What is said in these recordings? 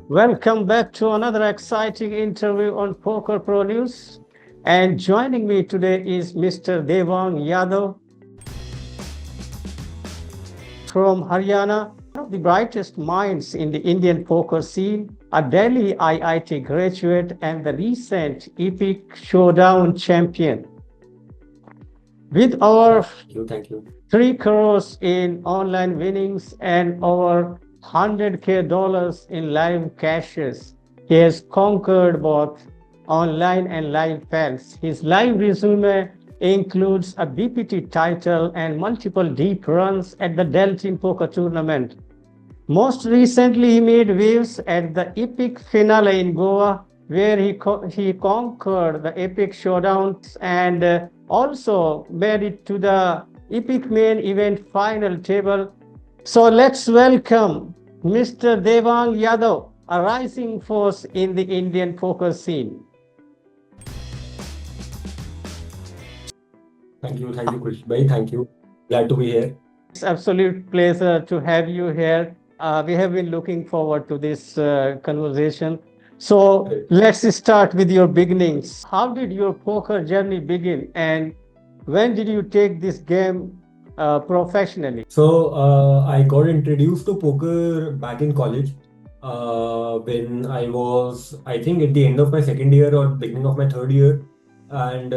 Welcome back to another exciting interview on PokerProNews. And joining me today is Mr. Devang Yadav from Haryana, one of the brightest minds in the Indian poker scene, a Delhi IIT graduate, and the recent Epic Showdown champion. With our Thank you. 3 crores in online winnings and over $100K in live cashes, he has conquered both online and live fans. His live resume includes a BPT title and multiple deep runs at the Delta Poker Tournament. Most recently, he made waves at the Epic finale in Goa, where he conquered the Epic Showdown and also made it to the Epic main event final table. So let's welcome Mr. Devang Yadav, a rising force in the Indian poker scene. Thank you, Krish bhai. Thank you. Glad to be here. It's absolute pleasure to have you here. We have been looking forward to this conversation. So let's start with your beginnings. How did your poker journey begin, and when did you take this game professionally? So I got introduced to poker back in college when I was, I think, at the end of my second year or beginning of my third year. And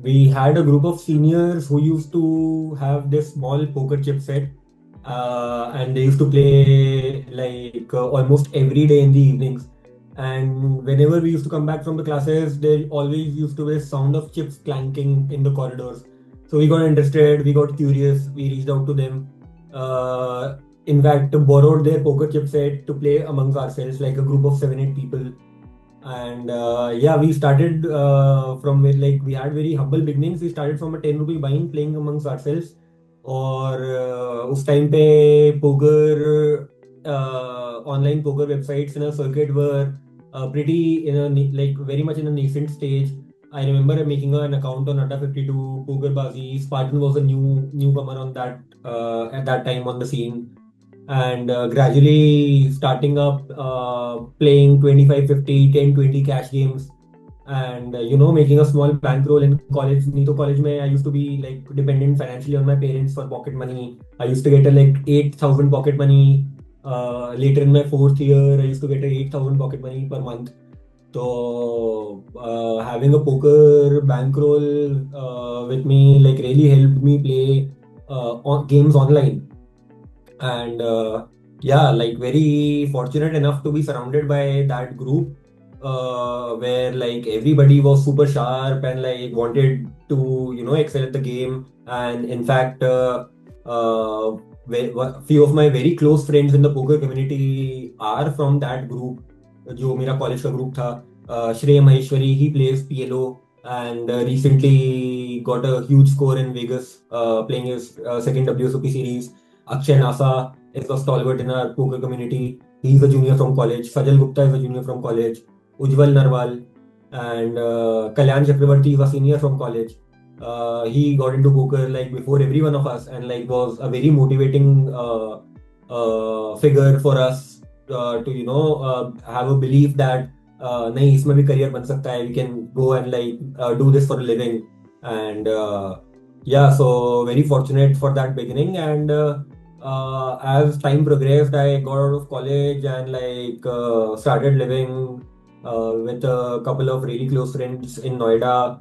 we had a group of seniors who used to have this small poker chip set. And they used to play like almost every day in the evenings. And whenever we used to come back from the classes, there always used to be a sound of chips clanking in the corridors. So we got interested, we got curious, we reached out to them. In fact, borrowed their poker chip set to play amongst ourselves, like a group of 7-8 people. And we started from where, like, we had very humble beginnings. We started from a 10 rupee buying, playing amongst ourselves. और उस time पे poker online poker websites in a circuit were pretty like very much in a nascent stage. I remember making an account on Adda 52, PokerBazi. Spartan was a newcomer on that at that time on the scene, and gradually starting up playing 25, 50, 10, 20 cash games. And making a small bankroll in college. Nito college mein, I used to be like dependent financially on my parents for pocket money. I used to get like 8,000 pocket money. Later in my fourth year, I used to get 8,000 pocket money per month. So having a poker bankroll with me like really helped me play games online. And like very fortunate enough to be surrounded by that group. Where like everybody was super sharp and like wanted to excel at the game. And in fact few of my very close friends in the poker community are from that group जो मेरा college का group था. Shrey Maheshwari, he plays PLO and recently got a huge score in Vegas playing his second WSOP series. Akshay Nasa is a stalwart in our poker community. He's a junior from college. Sajal Gupta is a junior from college. Ujjwal Narwal and Kalyan Chakravarti is a senior from college. He got into poker like before every one of us and like was a very motivating figure for us to have a belief that nahi isme bhi career ban sakta hai, we can go and like do this for a living. And so very fortunate for that beginning. And as time progressed, I got out of college and like started living with a couple of really close friends in Noida.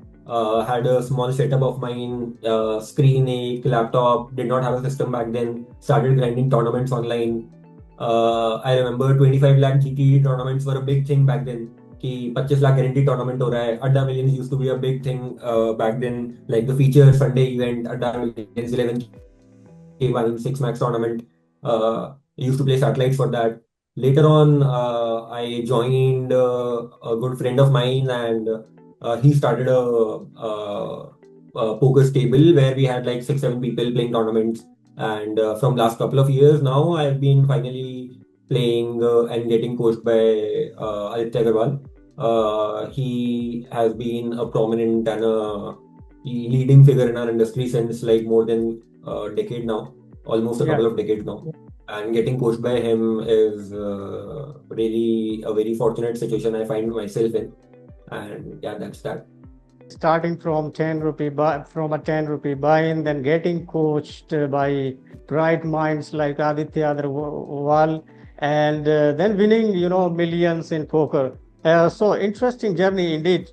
Had a small setup of mine, screen, a laptop, did not have a system back then, started grinding tournaments online. I remember 25 lakh GT tournaments were a big thing back then. कि 25 lakh guarantee tournament हो रहा है. Adda Millions used to be a big thing back then, like the feature Sunday event, Adda Millions 11K 6 max tournament. I used to play satellites for that. Later on, I joined a good friend of mine, and he started a poker stable where we had like 6-7 people playing tournaments. And from last couple of years now, I've been finally playing and getting coached by Aditya Agarwal. He has been a prominent and a leading figure in our industry since like more than a decade now, almost a Yeah. couple of decades now. And getting coached by him is really a very fortunate situation I find myself in. And yeah, that's that. Starting from 10 rupee from a 10 rupee buy-in, then getting coached by bright minds like Aditya Agarwal, and then winning, millions in poker. So interesting journey indeed.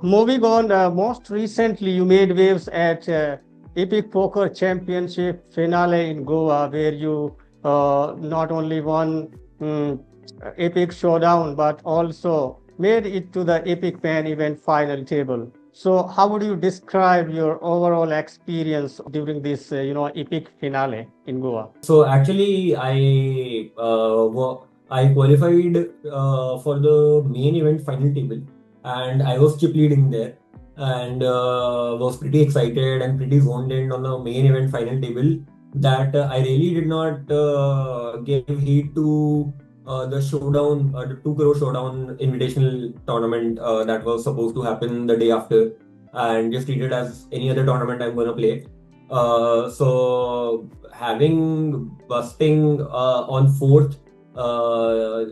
Moving on, most recently you made waves at Epic Poker Championship finale in Goa, where you not only won Epic Showdown, but also made it to the Epic Pan event final table. So, how would you describe your overall experience during this, Epic finale in Goa? So actually, I qualified for the main event final table, and I was chip leading there, and was pretty excited and pretty zoned in on the main event final table. That I really did not give heed to the showdown, the 2 crore showdown invitational tournament that was supposed to happen the day after, and just treated as any other tournament I'm gonna play. So having busting on fourth uh,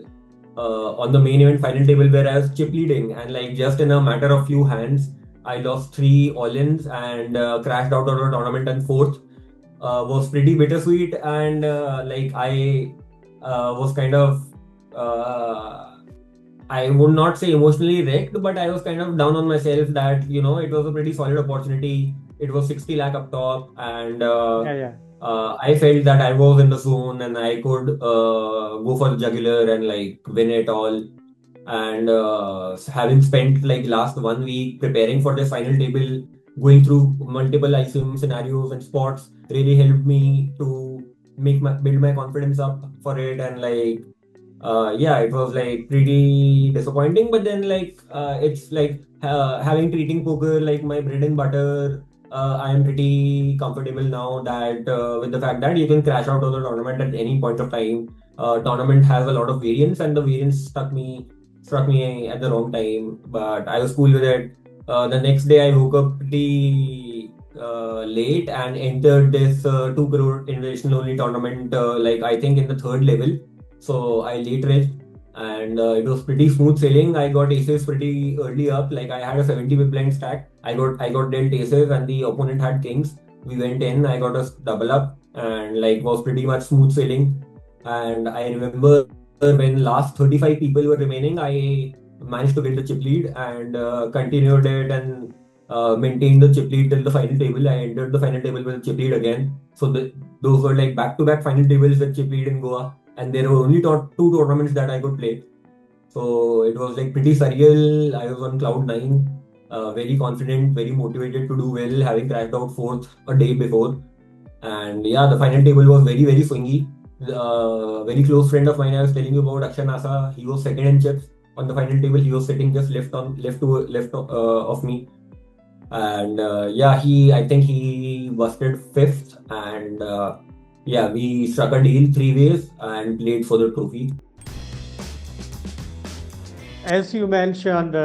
on the main event final table, whereas chip leading, and like just in a matter of few hands, I lost 3 all-ins and crashed out of the tournament and fourth. Was pretty bittersweet, and like I was kind of I would not say emotionally wrecked, but I was kind of down on myself that it was a pretty solid opportunity. It was 60 lakh up top, and Yeah. I felt that I was in the zone and I could go for the jugular and like win it all. And having spent like last 1 week preparing for this final table, going through multiple ICM scenarios and spots really helped me to build my confidence up for it. And like yeah, it was like pretty disappointing, but then like it's like having treating poker like my bread and butter. I am pretty comfortable now that with the fact that you can crash out of the tournament at any point of time. Tournament has a lot of variance, and the variance struck me at the wrong time, but I was cool with it. The next day, I woke up pretty late and entered this 2 crore invitation only tournament. Like I think in the third level, so I late reached, and it was pretty smooth sailing. I got aces pretty early up. Like I had a 70 big blind stack. I got dealt aces, and the opponent had kings. We went in. I got a double up, and like was pretty much smooth sailing. And I remember when last 35 people were remaining, I managed to get the chip lead and continued it and maintained the chip lead till the final table. I entered the final table with a chip lead again. So those were like back-to-back final tables with chip lead in Goa, and there were only 2 tournaments that I could play. So it was like pretty surreal. I was on cloud nine, very confident, very motivated to do well, having cracked out fourth a day before. And yeah, the final table was very, very swingy. Very close friend of mine I was telling you about, Akshay Nasa, he was second in chips on the final table. He was sitting just left of me. And yeah, I think he busted fifth. And yeah, we struck a deal 3 ways and played for the trophy. As you mentioned,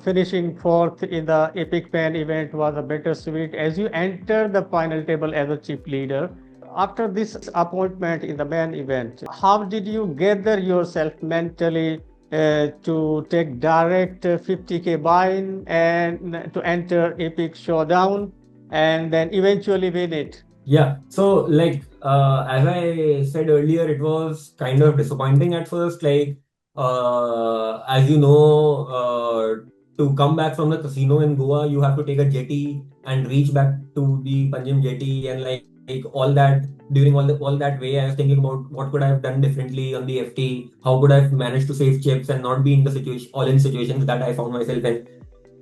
finishing fourth in the Epic Pan event was a bittersweet. As you enter the final table as a chip leader, after this appointment in the main event, how did you gather yourself mentally to take direct 50K buy-in and to enter Epic Showdown and then eventually win it? Yeah, so like as I said earlier, it was kind of disappointing at first. Like as you know, to come back from the casino in Goa, you have to take a jetty and reach back to the Panjim jetty, and like all that during all that way, I was thinking about what could I have done differently on the FT, how could I have managed to save chips and not be in the situation all in situations that I found myself in.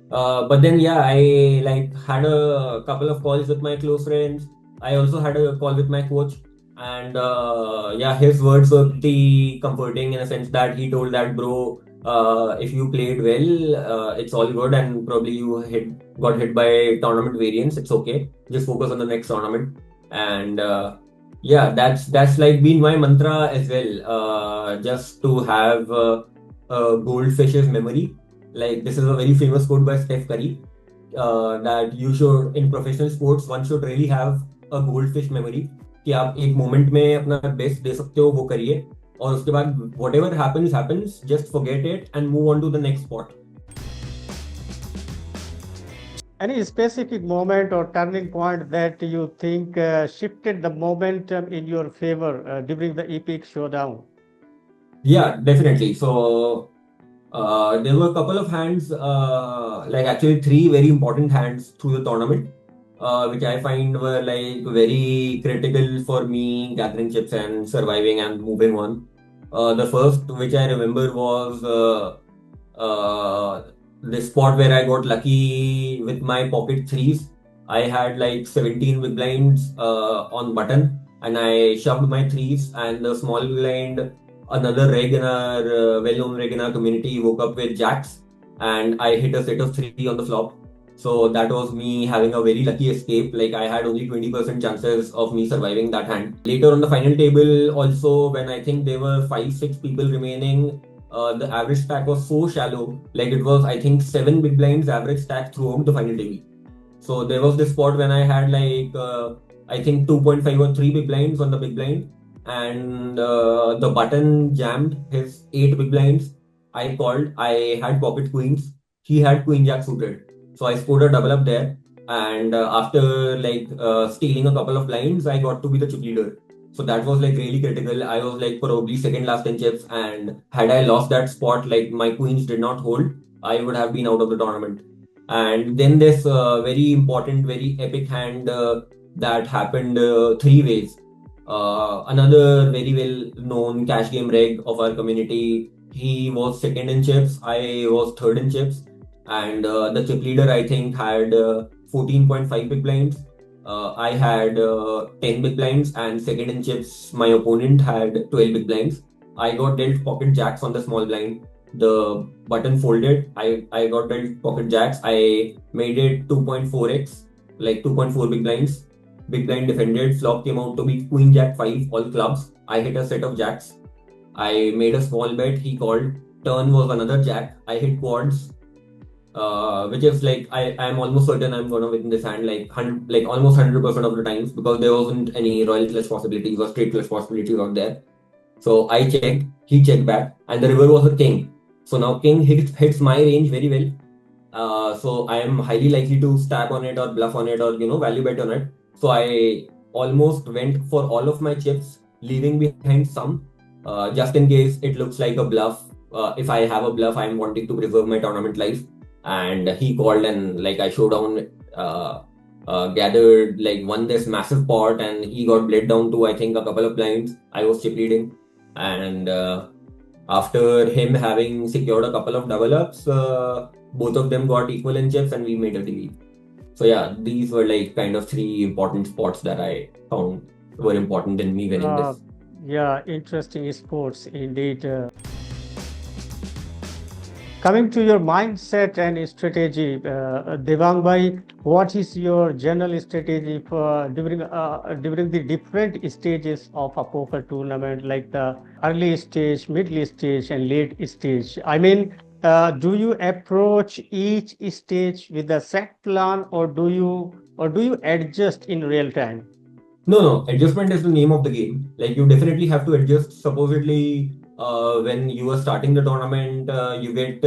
But then yeah, I like had a couple of calls with my close friends. I also had a call with my coach, and yeah, his words were pretty comforting in a sense that he told that, bro, If you played well, it's all good, and probably you got hit by tournament variance. It's okay. Just focus on the next tournament, and yeah, that's like been my mantra as well. Just to have a goldfish's memory. Like this is a very famous quote by Steph Curry, that you should in professional sports one should really have a goldfish memory, कि आप एक moment में अपना best दे सकते हो वो करिए, और उसके बाद whatever happens happens, just forget it and move on to the next spot. Any specific moment or turning point that you think shifted the momentum in your favor during the Epic Showdown? Yeah, definitely. So there were a couple of hands, like actually three very important hands through the tournament, which I find were like very critical for me gathering chips and surviving and moving on. The first which I remember was this spot where I got lucky with my pocket threes. I had like 17 big blinds on button, and I shoved my threes, and the small blind, another reg in our well-known reg in our community, woke up with jacks, and I hit a set of three on the flop. So that was me having a very lucky escape. Like I had only 20% chances of me surviving that hand. Later on the final table, also when I think there were 5-6 people remaining, the average stack was so shallow. Like it was, I think, 7 big blinds average stack throughout the final table. So there was this spot when I had like I think 2.5 or 3 big blinds on the big blind, and the button jammed his 8 big blinds. I called. I had pocket queens. He had queen jack suited. So I scored a double up there. And after like stealing a couple of blinds, I got to be the chip leader. So that was like really critical. I was like probably second last in chips, and had I lost that spot, like my queens did not hold, I would have been out of the tournament. And then this very important, very epic hand that happened three ways. Another very well known cash game reg of our community. He was second in chips. I was third in chips. And the chip leader, I think, had 14.5 big blinds. I had 10 big blinds, and second in chips, my opponent had 12 big blinds. I got dealt pocket jacks on the small blind. The button folded. I got dealt pocket jacks. I made it 2.4x, like 2.4 big blinds. Big blind defended. Flop came out to be queen jack 5, all clubs. I hit a set of jacks. I made a small bet. He called. Turn was another jack. I hit quads, which is like I'm almost certain I'm gonna win this hand, like like almost 100% of the times, because there wasn't any royal flush possibilities or straight flush possibilities out there. So I checked, he checked back, and the river was a king. So now king hits my range very well. So I am highly likely to stab on it or bluff on it or value bet on it. So I almost went for all of my chips, leaving behind some, just in case it looks like a bluff. If I have a bluff, I'm wanting to preserve my tournament life. And he called, and like I showdown gathered, like won this massive pot, and he got bled down to I think a couple of blinds. I was chip leading, and after him having secured a couple of double ups, both of them got equal in chips, and we made a deal. So yeah, these were like kind of three important spots that I found were important in me winning this. Yeah, interesting sports indeed. Coming to your mindset and strategy, Devang bhai, what is your general strategy for during the different stages of a poker tournament, like the early stage, middle stage, and late stage? I mean, do you approach each stage with a set plan, or do you adjust in real time? No, adjustment is the name of the game. Like you definitely have to adjust. Supposedly, when you are starting the tournament, you get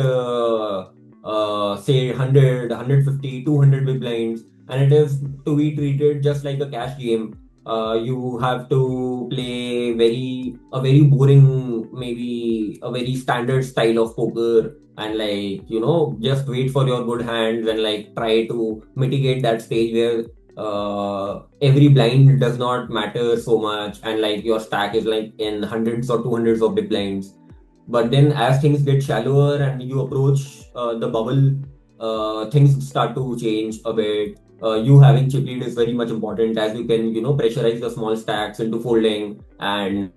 say 100, 150, 200 big blinds, and it is to be treated just like a cash game. You have to play a very boring, maybe a very standard style of poker, and like just wait for your good hands and like try to mitigate that stage where every blind does not matter so much, and like your stack is like in hundreds or 200s of big blinds. But then as things get shallower and you approach the bubble, things start to change a bit. You having chip lead is very much important, as you can pressurize the small stacks into folding, and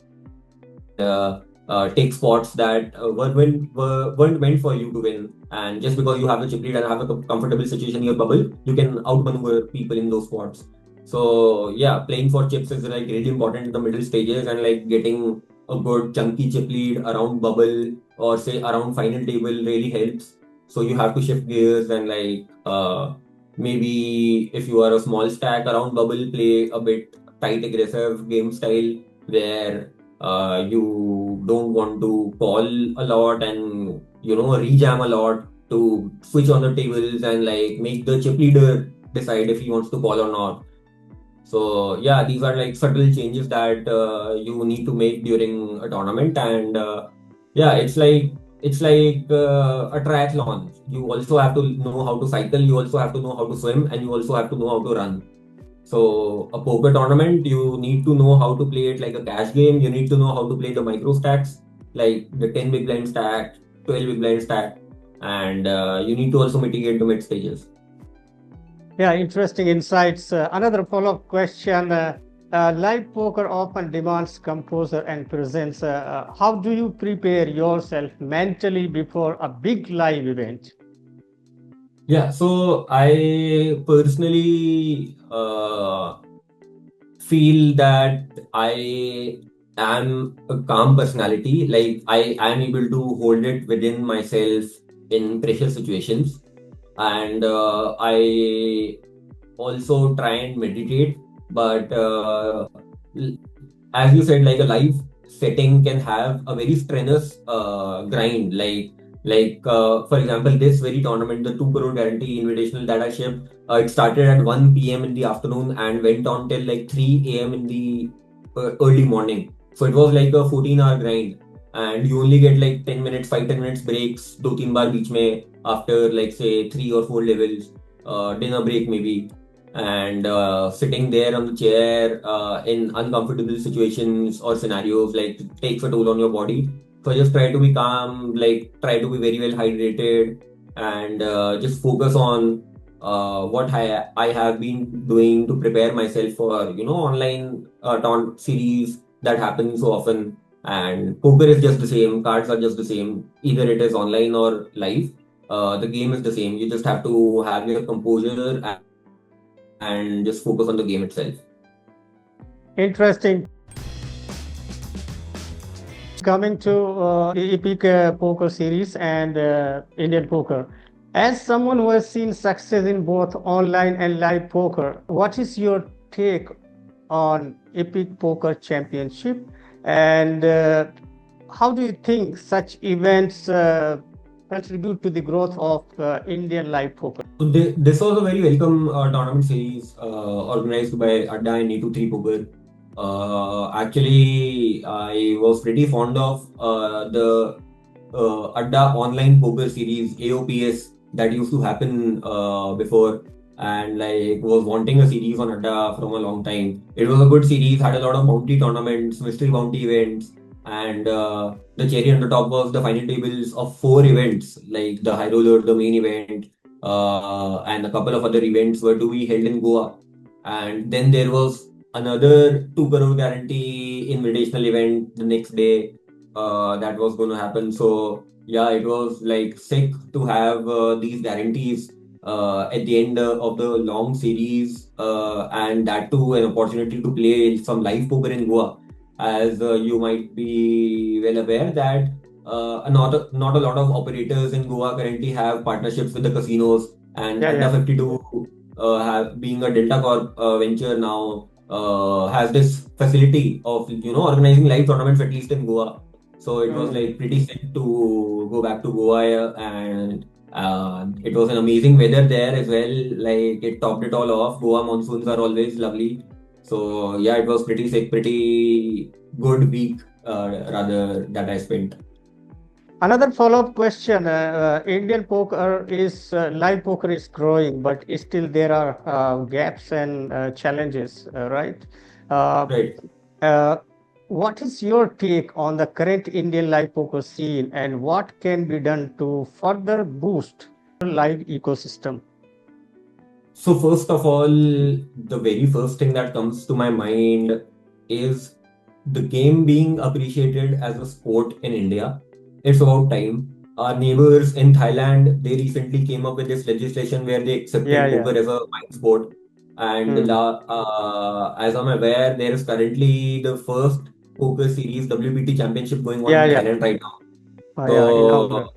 take spots that weren't meant for you to win. And just because you have the chip lead and have a comfortable situation in your bubble, you can outmaneuver people in those spots. So yeah, playing for chips is like really important in the middle stages, and like getting a good chunky chip lead around bubble or say around final table really helps. So you have to shift gears and like maybe if you are a small stack around bubble, play a bit tight aggressive game style where you don't want to call a lot and rejam a lot to switch on the tables and like make the chip leader decide if he wants to call or not. So yeah, these are like subtle changes that you need to make during a tournament, and yeah, it's like a triathlon. You also have to know how to cycle, you also have to know how to swim, and you also have to know how to run. So a poker tournament, you need to know how to play it like a cash game. You need to know how to play the micro stacks, like the 10 big blind stack, 12 big blind stack, and you need to also mitigate the mid stages. Yeah, interesting insights. Another follow-up question. Live poker often demands composure and presence. How do you prepare yourself mentally before a big live event? Yeah, so I personally feel that I am a calm personality. Like I am able to hold it within myself in pressure situations, and I also try and meditate. But l- as you said, like a live setting can have a very strenuous grind. Like for example, this very tournament, the 2 crore guarantee invitational that I shipped, it started at 1 p.m. in the afternoon and went on till like 3 a.m. in the early morning. So it was like a 14-hour grind, and you only get like 10 minutes, 5-10 minutes breaks, दो तीन बार बीच में after like say 3 or 4 levels, dinner break maybe, and sitting there on the chair in uncomfortable situations or scenarios like takes a toll on your body. So just try to be calm, like try to be very well hydrated, and just focus on what I have been doing to prepare myself for online taunt series that happen so often. And poker is just the same, cards are just the same, either it is online or live. The game is the same. You just have to have your composure and just focus on the game itself. Interesting. Coming to the Epic Poker series and Indian poker. As someone who has seen success in both online and live poker, what is your take on Epic Poker Championship? And how do you think such events contribute to the growth of Indian live poker? So this was a very welcome tournament series organized by Adda and E23 Poker. Actually, I was pretty fond of the Adda online poker series AOPS that used to happen before, and like was wanting a series on Adda from a long time. It was a good series, had a lot of bounty tournaments, mystery bounty events, and the cherry on the top was the final tables of 4 events, like the High Roller, the main event, and a couple of other events were to be held in Goa. And then there was another 2 crore guarantee invitational event the next day that was going to happen. So yeah, it was like sick to have these guarantees at the end of the long series, and that too an opportunity to play some live poker in Goa. As you might be well aware that not a lot of operators in Goa currently have partnerships with the casinos, and Yeah, Adda yeah. 52 have being a Delta Corp venture now has this facility of organizing live tournaments at least in Goa. So it was like pretty sick to go back to Goa, and it was an amazing weather there as well. Like it topped it all off. Goa monsoons are always lovely. So yeah, it was pretty sick, pretty good week rather that I spent. Another follow-up question. Indian poker is live poker is growing, but still there are gaps and challenges, right? Uh, Right. uh, what is your take on the current Indian live poker scene, and what can be done to further boost live ecosystem? So first of all, the very first thing that comes to my mind is the game being appreciated as a sport in India. It's about time. Our neighbors in Thailand, they recently came up with this legislation where they Yeah, accepted yeah. poker as a mind sport. And Hmm. as I'm aware, there is currently the first poker series WPT championship going on Yeah, in yeah. Thailand right now. Yeah, So inaugural.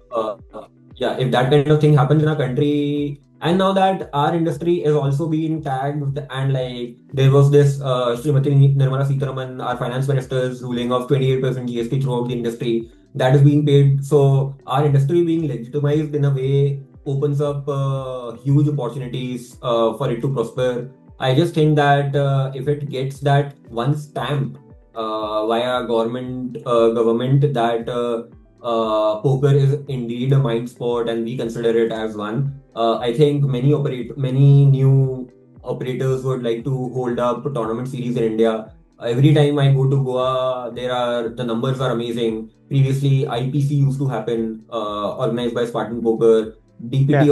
yeah, if that kind of thing happens in a country, and now that our industry is also being tagged, and like there was this Srimati Nirmala Sitharaman, our finance minister's ruling of 28% GST throughout the industry that is being paid. So our industry being legitimized in a way opens up huge opportunities for it to prosper. I just think that if it gets that one stamp via government that poker is indeed a mind sport and we consider it as one. I think many new operators would like to hold up tournament series in India. Every time I go to Goa, the numbers are amazing. Previously, IPC used to happen, organized by Spartan Poker. Yeah, DPT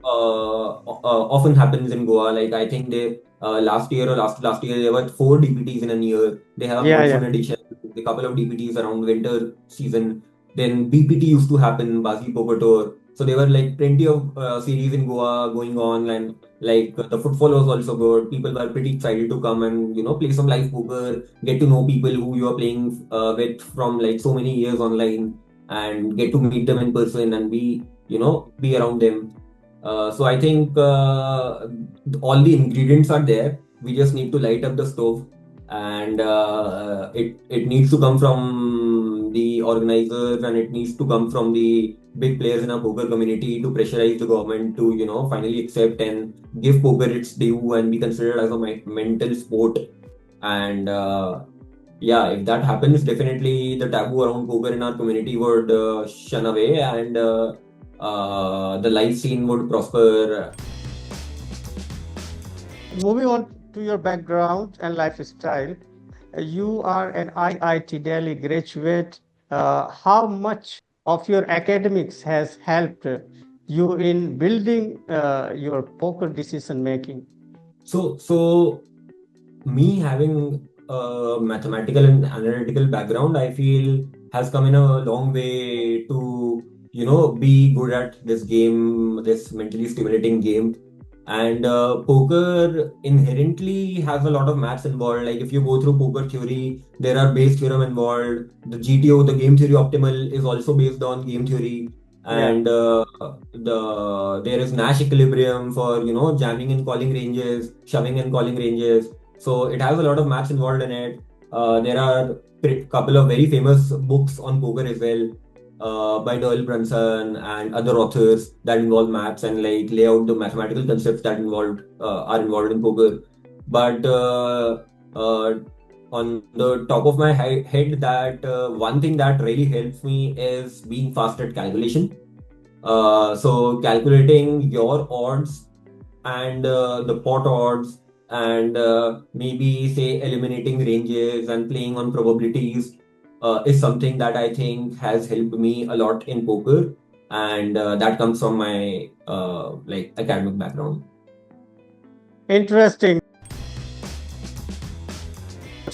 often happens in Goa. Like I think they last year or last year there were four DPTs in a year. They have a yeah, monsoon yeah. edition, a couple of DPTs around winter season. Then BPT used to happen, Basi Poker Tour. So there were like plenty of series in Goa going on, and like the footfall was also good. People were pretty excited to come and play some live poker, get to know people who you are playing with from like so many years online, and get to meet them in person and be around them. So I think all the ingredients are there. We just need to light up the stove, and it needs to come from the organizers, and it needs to come from the big players in our poker community to pressurize the government to finally accept and give poker its due and be considered as a mental sport. And yeah, if that happens, definitely the taboo around poker in our community would shun away, and the live scene would prosper. Moving on to your background and lifestyle, you are an IIT Delhi graduate. How much of your academics has helped you in building your poker decision making? So me having a mathematical and analytical background, I feel has come in a long way to be good at this game, this mentally stimulating game. And poker inherently has a lot of maths involved. Like if you go through poker theory, there are base theorem involved. The GTO, the game theory optimal, is also based on game theory. Yeah. And there is Nash equilibrium for jamming and calling ranges, shoving and calling ranges. So it has a lot of maths involved in it. There are a couple of very famous books on poker as well, by Doyle Brunson and other authors that involve maths and like lay out the mathematical concepts that are involved in poker. But uh, on the top of my head, that one thing that really helps me is being fast at calculation. So calculating your odds and the pot odds, and maybe say eliminating ranges and playing on probabilities is something that I think has helped me a lot in poker, and that comes from my like academic background. Interesting.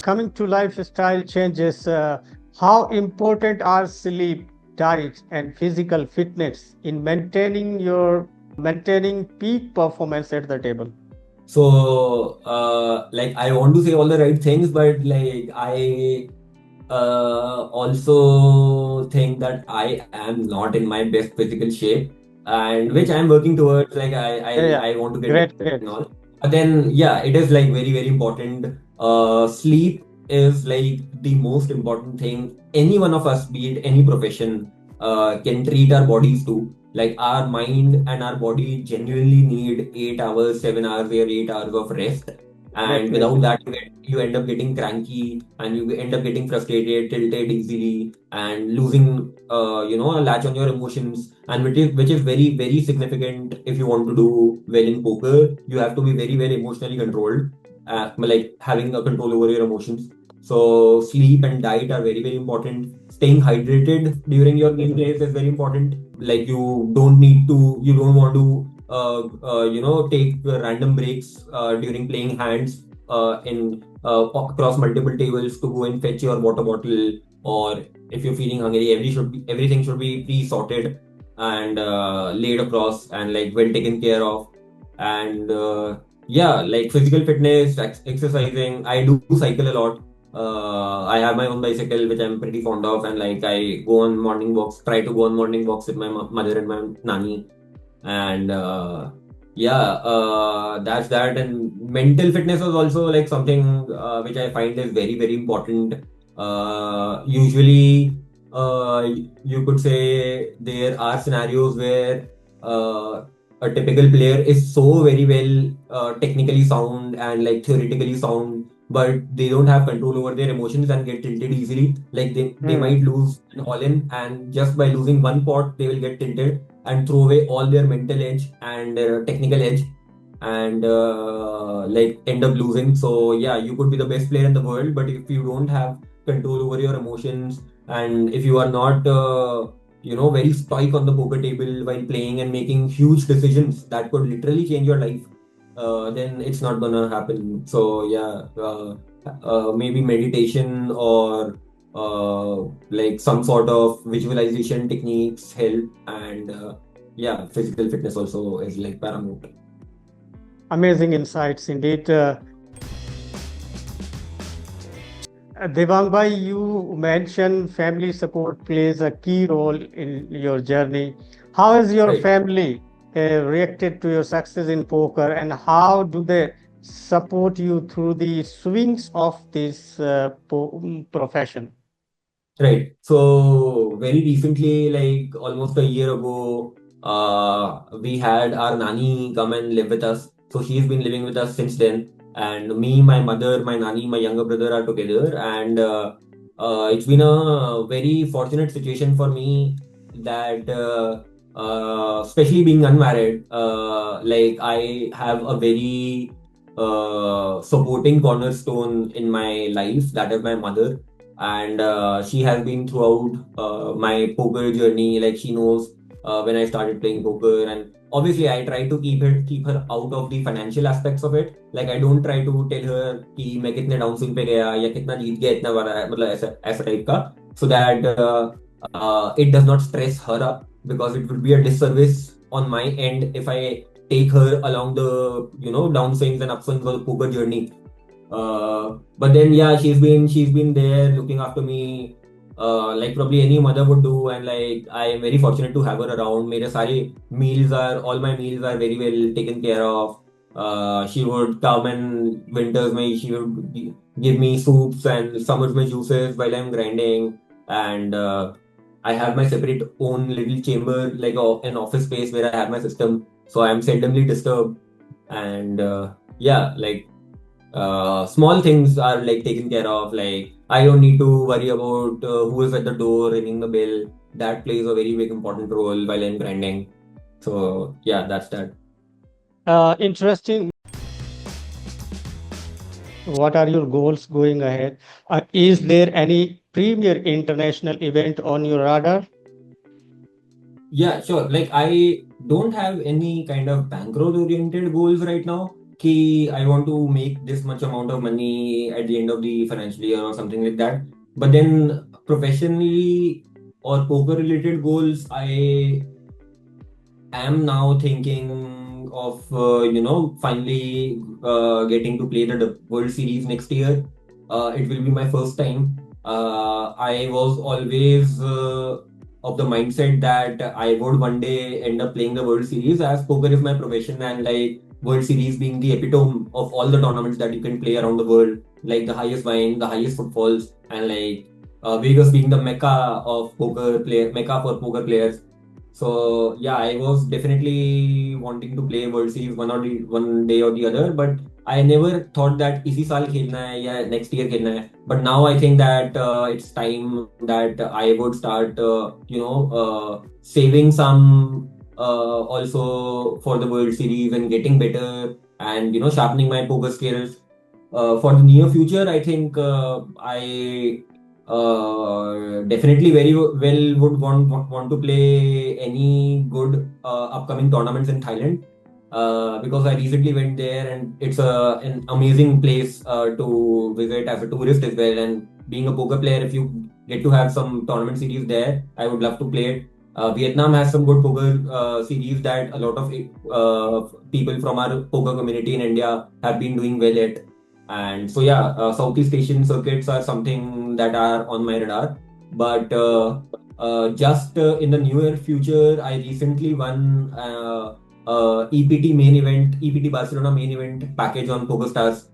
Coming to lifestyle changes, how important are sleep, diet, and physical fitness in maintaining peak performance at the table? So like I want to say all the right things, but like I also think that I am not in my best physical shape, and which I'm working towards. Like Yeah, yeah. I want to get Great, better and great. all. But then yeah, it is like very very important. Sleep is like the most important thing. Any one of us, be it any profession, can treat our bodies to. Like our mind and our body genuinely need 8 hours, 7 hours, or 8 hours of rest, and without Definitely. that you end up getting cranky and you end up getting frustrated, tilted easily, and losing a latch on your emotions, and which is very very significant. If you want to do well in poker, you have to be very very emotionally controlled, like having a control over your emotions. So sleep and diet are very very important. Staying hydrated during your game plays is very important. Like you don't want to take random breaks during playing hands in across multiple tables to go and fetch your water bottle, or if you're feeling hungry, everything should be pre-sorted and laid across and like well taken care of. And yeah, like physical fitness, exercising. I do cycle a lot. I have my own bicycle, which I'm pretty fond of, and like I go on morning walks, try to go on morning walks with my mother and my nani. And yeah, that's that. And mental fitness was also like something which I find is very, very important. Usually, you could say there are scenarios where a typical player is so very well technically sound and like theoretically sound, but they don't have control over their emotions and get tilted easily. Like they Hmm. might lose an all in, and just by losing one pot, they will get tilted and throw away all their mental edge and technical edge, and like end up losing. So yeah, you could be the best player in the world, but if you don't have control over your emotions, and if you are not very stoic on the poker table while playing and making huge decisions that could literally change your life, then it's not gonna happen. So yeah, maybe meditation or like some sort of visualization techniques help, and yeah, physical fitness also is like paramount. Amazing insights indeed. Devang bhai, you mentioned family support plays a key role in your journey. How has your Right. family reacted to your success in poker, and how do they support you through the swings of this profession? Right. So very recently, like almost a year ago, we had our nani come and live with us. So she's been living with us since then. And me, my mother, my nani, my younger brother are together. And it's been a very fortunate situation for me that, especially being unmarried, like I have a very supporting cornerstone in my life. That is my mother, and she has been throughout my poker journey. Like she knows when I started playing poker, and obviously I try to keep her out of the financial aspects of it. Like I don't try to tell her कि मैं कितने down swing पे गया या कितना जीत गया इतना बड़ा है, मतलब ऐसा ऐसा टाइप का, so that it does not stress her up, because it would be a disservice on my end if I take her along the downswings and upswings of the poker journey. But then yeah, she's been there looking after me, like probably any mother would do, and like I am very fortunate to have her around. All my meals are very well taken care of. She would come and winters she would give me soups, and summers my juices while I'm grinding, and I have my separate own little chamber, like an office space where I have my system, so I am seldomly disturbed, and yeah, like small things are like taken care of. Like I don't need to worry about who is at the door ringing the bell. That plays a very big important role while I'm grinding. So yeah, that's that. Interesting. What are your goals going ahead? Is there any premier international event on your radar? Yeah, sure. Like I don't have any kind of bankroll oriented goals right now. Ki I want to make this much amount of money at the end of the financial year or something like that. But then professionally or poker related goals, I am now thinking of finally getting to play the World Series next year. It will be my first time. I was always of the mindset that I would one day end up playing the World Series, as poker is my profession, and like World Series being the epitome of all the tournaments that you can play around the world, like the highest win, the highest footfalls, and like Vegas being the mecca for poker players. So yeah, I was definitely wanting to play World Series one day or the other, but I never thought that इसी साल खेलना है या next year खेलना है. But now I think that it's time that I would start, saving some also for the World Series and getting better, and sharpening my poker skills. For the near future, I think I definitely very well would want to play any good upcoming tournaments in Thailand. because I recently went there and it's an amazing place to visit as a tourist as well. And being a poker player, if you get to have some tournament series there, I would love to play it. Vietnam has some good poker series that a lot of people from our poker community in India have been doing well at. And so, yeah, Southeast Asian circuits are something that are on my radar. But just in the near future, I recently won EPT main event, EPT Barcelona main event package on PokerStars.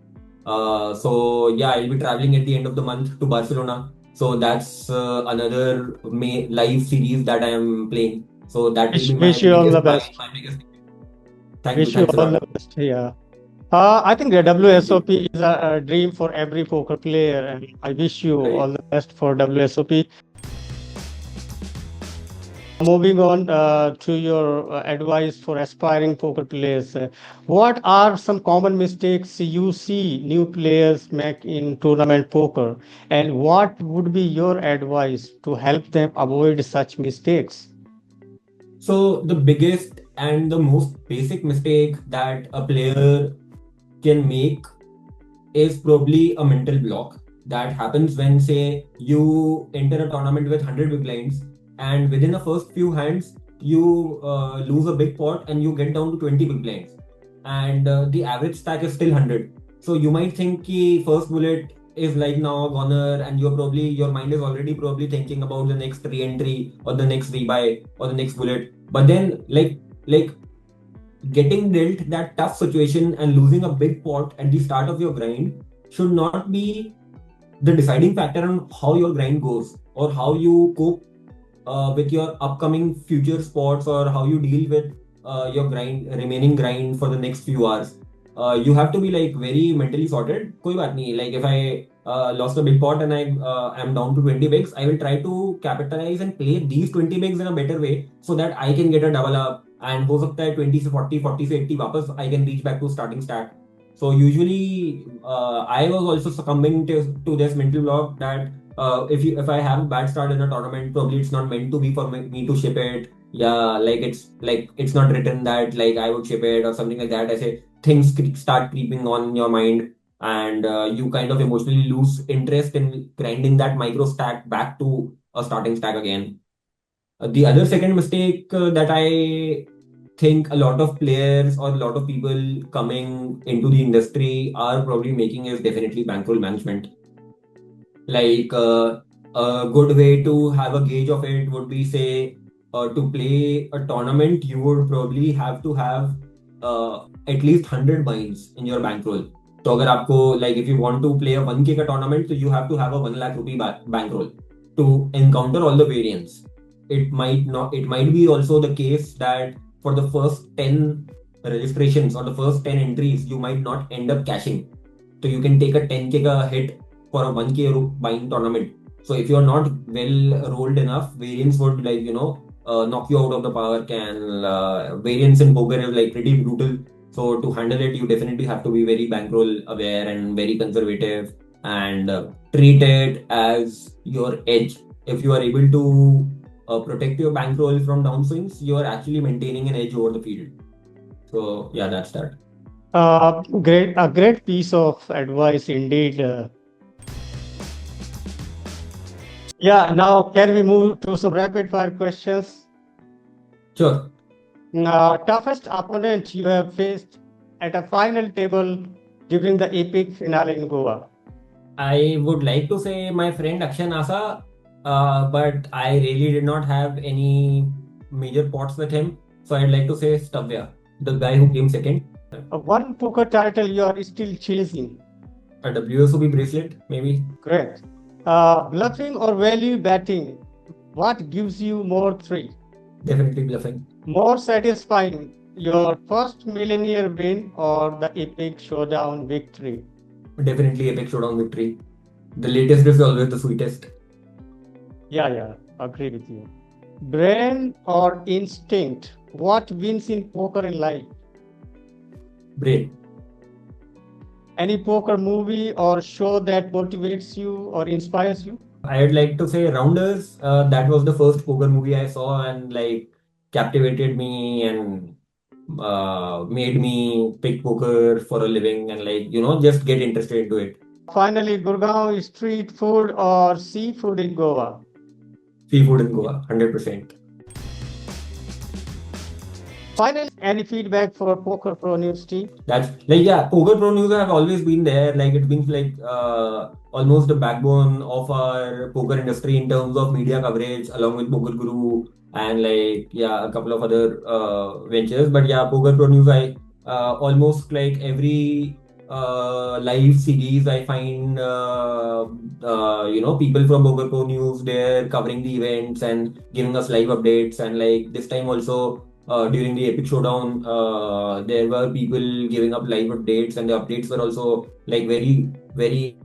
So yeah, I'll be traveling at the end of the month to Barcelona. So that's another live series that I am playing. So that will be my Wish you all the biggest buy, best. my biggest. Thank you, Wish you thanks a all the lot. best. Yeah. I think the Thank you. WSOP is a dream for every poker player, and I wish you all Right. the best for WSOP. Moving on to your advice for aspiring poker players, what are some common mistakes you see new players make in tournament poker, and what would be your advice to help them avoid such mistakes? So the biggest and the most basic mistake that a player can make is probably a mental block that happens when, say, you enter a tournament with 100 big blinds, and within the first few hands, you lose a big pot and you get down to 20 big blinds, and the average stack is still 100. So you might think the first bullet is like now a goner, and your mind is already probably thinking about the next re-entry or the next rebuy or the next bullet. But then, like getting dealt that tough situation and losing a big pot at the start of your grind should not be the deciding factor on how your grind goes or how you cope with your upcoming future spots or how you deal with your remaining grind for the next few hours. You have to be like very mentally sorted. कोई बात नहीं. Like if I lost a big pot and I am down to 20 bigs, I will try to capitalize and play these 20 bigs in a better way so that I can get a double up and हो सकता है 20 से 40, 40 से 80 वापस I can reach back to starting stack. So usually I was also succumbing to this mental block that if I have a bad start in a tournament, probably it's not meant to be for me to ship it. Yeah, like it's not written that like I would ship it or something like that. I say things start creeping on your mind, and you kind of emotionally lose interest in grinding that micro stack back to a starting stack again. The other second mistake that I think a lot of players or a lot of people coming into the industry are probably making is definitely bankroll management. Like a good way to have a gauge of it would be, say, to play a tournament, you would probably have to have at least 100 binds in your bankroll. So अगर आपको like if you want to play a 1K का tournament, so you have to have a 1 lakh rupee bankroll to encounter all the variants. It might be also the case that for the first 10 registrations or the first 10 entries, you might not end up cashing. So you can take a 10K ka hit for a 1K buying tournament. So if you're not well rolled enough, variance would knock you out of the power can. Variance in poker is like pretty brutal. So to handle it, you definitely have to be very bankroll aware and very conservative and treat it as your edge. If you are able to protect your bankroll from downswings, you are actually maintaining an edge over the field. So yeah, that's that. A great piece of advice indeed. Yeah, now can we move to some rapid fire questions? Sure. Toughest opponent you have faced at a final table during the epic finale in Goa? I would like to say my friend Akshay Nasa, but I really did not have any major pots with him. So I'd like to say Stavya, the guy who came second. One poker title you are still chasing? A WSOP bracelet, maybe. Great. Bluffing or value betting? What gives you more thrill? Definitely bluffing. More satisfying, your first Millionaire win or the Epic Showdown victory? Definitely Epic Showdown victory. The latest is always the sweetest. Yeah, agree with you. Brain or instinct? What wins in poker in life? Brain. Any poker movie or show that motivates you or inspires you? I'd like to say Rounders. That was the first poker movie I saw and like captivated me and made me pick poker for a living and just get interested into it. Finally, Gurgaon is street food or seafood in Goa? Seafood in Goa, 100%. Finally, any feedback for Poker Pro News team? That's yeah, PokerProNews have always been there. It's been almost the backbone of our poker industry in terms of media coverage, along with Poker Guru and a couple of other ventures. But yeah, PokerProNews, I almost every live series I find people from PokerProNews there covering the events and giving us live updates. And this time also during the Epic Showdown, there were people giving up live updates, and the updates were also very, very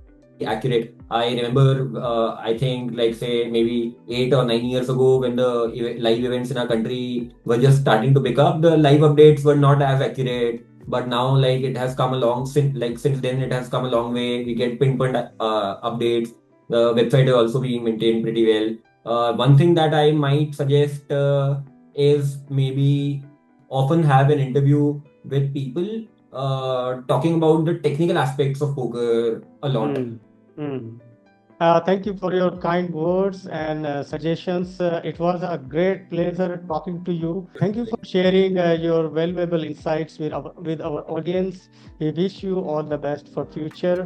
accurate. I remember, I think, say maybe 8 or 9 years ago, when the live events in our country were just starting to pick up, the live updates were not as accurate. But now, it has come along since then, it has come a long way. We get pinpoint updates. The website is also being maintained pretty well. One thing that I might suggest is maybe often have an interview with people talking about the technical aspects of poker a lot. Thank you for your kind words and suggestions. It was a great pleasure talking to you. Thank you for sharing your valuable insights with our audience. We wish you all the best for future.